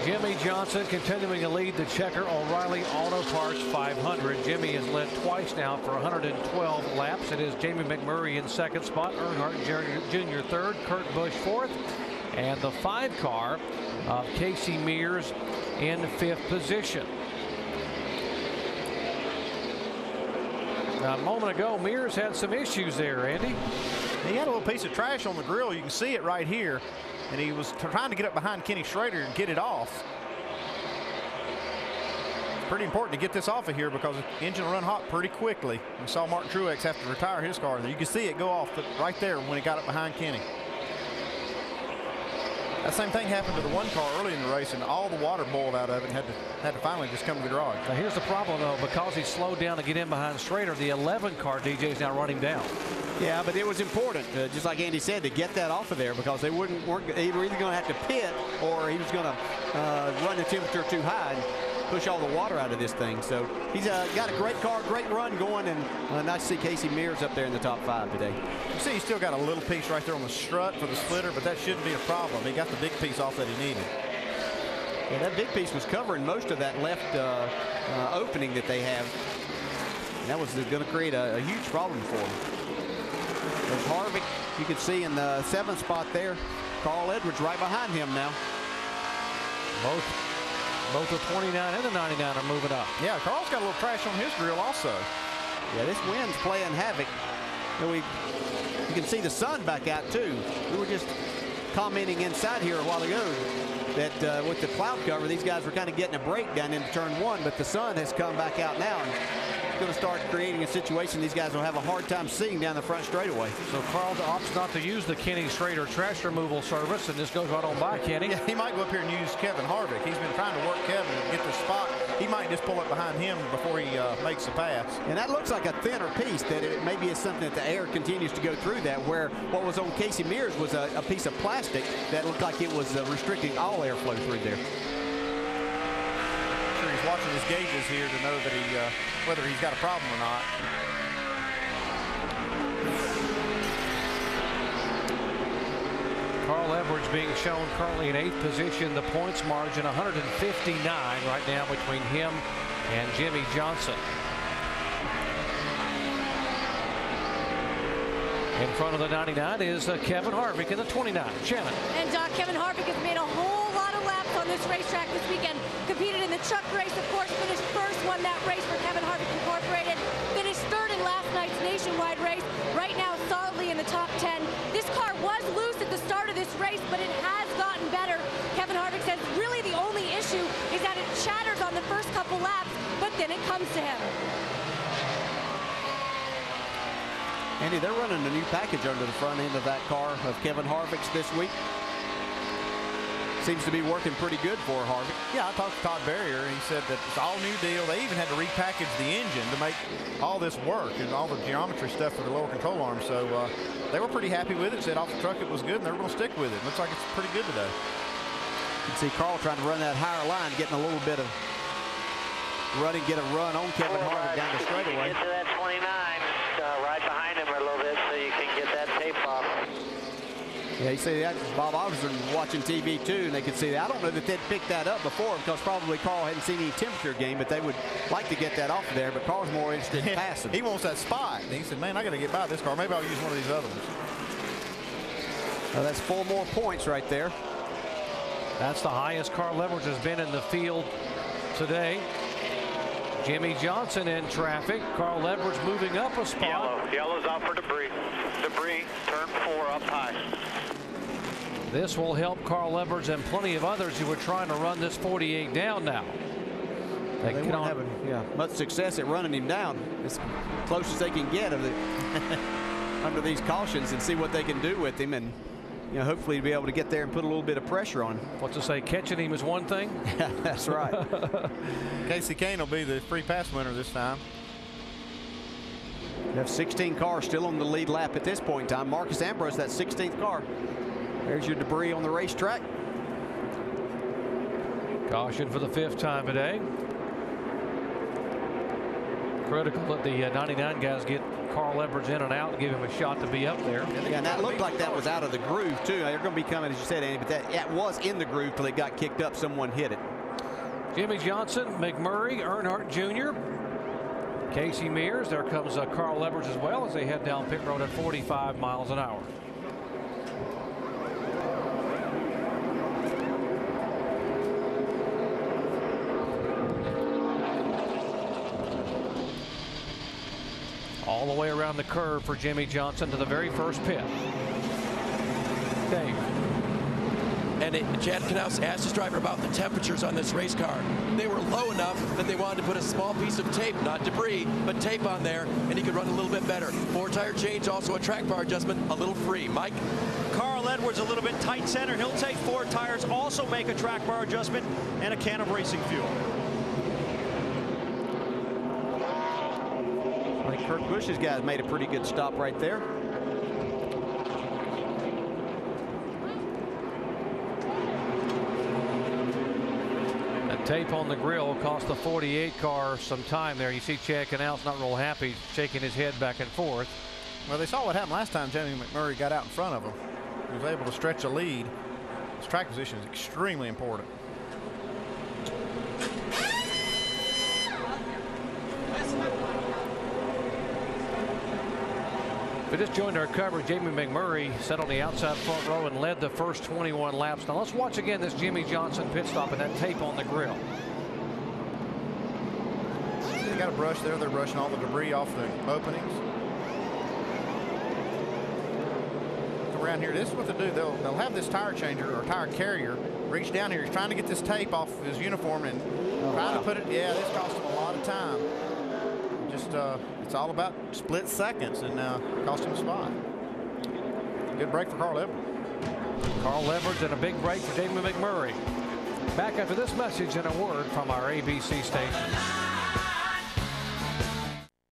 Jimmy Johnson continuing to lead the Checker O'Reilly Auto Parts 500. Jimmy has led twice now for 112 laps. It is Jamie McMurray in second spot, Earnhardt Jr. third, Kurt Busch fourth, and the 5 car of Casey Mears in fifth position. Now, a moment ago, Mears had some issues there, Andy. He had a little piece of trash on the grill. You can see it right here. And he was trying to get up behind Kenny Schrader and get it off. It's pretty important to get this off of here because the engine will run hot pretty quickly. We saw Mark Truex have to retire his car. And you can see it go off right there when it got up behind Kenny. That same thing happened to the 1 car early in the race, and all the water boiled out of it and had to finally just come to the garage. Now here's the problem, though. Because he slowed down to get in behind Schrader, the 11 car DJ is now running down. Yeah, but it was important, just like Andy said, to get that off of there because they weren't either going to have to pit or he was going to run the temperature too high and push all the water out of this thing. So he's got a great car, great run going, and nice to see Casey Mears up there in the top 5 today. You see he's still got a little piece right there on the strut for the splitter, but that shouldn't be a problem. He got the big piece off that he needed. Yeah, that big piece was covering most of that left opening that they have. And that was going to create a huge problem for him. There's Harvick, you can see in the 7th spot there. Carl Edwards right behind him now. Both the 29 and the 99 are moving up. Yeah, Carl's got a little trash on his grill also. Yeah, this wind's playing havoc. You can see the sun back out too. We were just commenting inside here a while ago that with the cloud cover, these guys were kind of getting a break down into turn 1, but the sun has come back out now. And it's going to start creating a situation these guys will have a hard time seeing down the front straightaway. So Carl opts not to use the Kenny Schrader trash removal service, and this goes right on by Kenny. Yeah, he might go up here and use Kevin Harvick. He's been trying to work Kevin and get the spot. He might just pull up behind him before he makes the pass. And that looks like a thinner piece that it maybe is something that the air continues to go through that, where what was on Casey Mears was a piece of plastic that looked like it was restricting all airflow through there. He's watching his gauges here to know that whether he's got a problem or not. Carl Edwards being shown currently in 8th position. The points margin 159 right now between him and Jimmy Johnson. In front of the 99 is Kevin Harvick in the 29. Shannon. And Kevin Harvick has made a whole lot of laps on this racetrack this weekend. Competed in the truck race, of course, finished first, won that race for Kevin Harvick Incorporated. Finished third in last night's nationwide race. Right now, solidly in the top 10. This car was loose at the start of this race, but it has gotten better. Kevin Harvick says really the only issue is that it shatters on the first couple laps, but then it comes to him. Andy, they're running a new package under the front end of that car of Kevin Harvick's this week. Seems to be working pretty good for Harvick. Yeah, I talked to Todd Berrier, and he said that it's all new deal. They even had to repackage the engine to make all this work and all the geometry stuff for the lower control arm. So they were pretty happy with it. Said off the truck it was good, and they were going to stick with it. Looks like it's pretty good today. You can see Carl trying to run that higher line, getting a little bit of get a run on Kevin Harvick down the straightaway. Into that 29, right behind him a little bit so you can get that tape off. Yeah, you see that. Bob, I was watching TV too, and they could see that. I don't know that they'd picked that up before because probably Carl hadn't seen any temperature gain, but they would like to get that off of there. But Carl's more interested in passing. He wants that spot. And he said, man, I got to get by this car. Maybe I'll use one of these other ones. That's 4 more points right there. That's the highest Carl Edwards has been in the field today. Jimmy Johnson in traffic. Carl Edwards moving up a spot. Yellow's out for debris. Debris, turn 4 up high. This will help Carl Edwards and plenty of others who are trying to run this 48 down now. They weren't having much success at running him down. As close as they can get of the under these cautions and see what they can do with him, and hopefully be able to get there and put a little bit of pressure on him. What's to say, catching him is one thing? That's right. Casey Kane will be the free pass winner this time. You have 16 cars still on the lead lap at this point in time. Marcus Ambrose, that 16th car. There's your debris on the racetrack. Caution for the 5th time today. Critical that the 99 guys get Carl Edwards in and out and give him a shot to be up there. Yeah, and that looked like that was out of the groove, too. They're going to be coming, as you said, Andy, but that was in the groove till it got kicked up. Someone hit it. Jimmy Johnson, McMurray, Earnhardt Jr., Casey Mears. There comes Carl Edwards as well as they head down pit road at 45 miles an hour. All the way around the curve for Jimmy Johnson to the very first pit. Dave. And Chad Knaus asked his driver about the temperatures on this race car. They were low enough that they wanted to put a small piece of tape, not debris, but tape on there, and he could run a little bit better. 4-tire change, also a track bar adjustment, a little free. Mike? Carl Edwards a little bit tight center. He'll take 4 tires, also make a track bar adjustment, and a can of racing fuel. I think Kurt Busch's guys made a pretty good stop right there. Tape on the grill cost the 48 car some time there. You see Chad Knaus not real happy, shaking his head back and forth. Well, they saw what happened last time Jamie McMurray got out in front of him. He was able to stretch a lead. His track position is extremely important. We just joined our coverage. Jamie McMurray sat on the outside front row and led the first 21 laps. Now let's watch again this Jimmy Johnson pit stop and that tape on the grill. They got a brush there. They're brushing all the debris off the openings. Around here, this is what they do. They'll have this tire changer or tire carrier reach down here. He's trying to get this tape off his uniform and trying to put it. Yeah, this cost him a lot of time. Just it's all about split seconds and cost him a spot. Good break for Carl Edwards. Carl Edwards and a big break for Jamie McMurray. Back after this message and a word from our ABC station.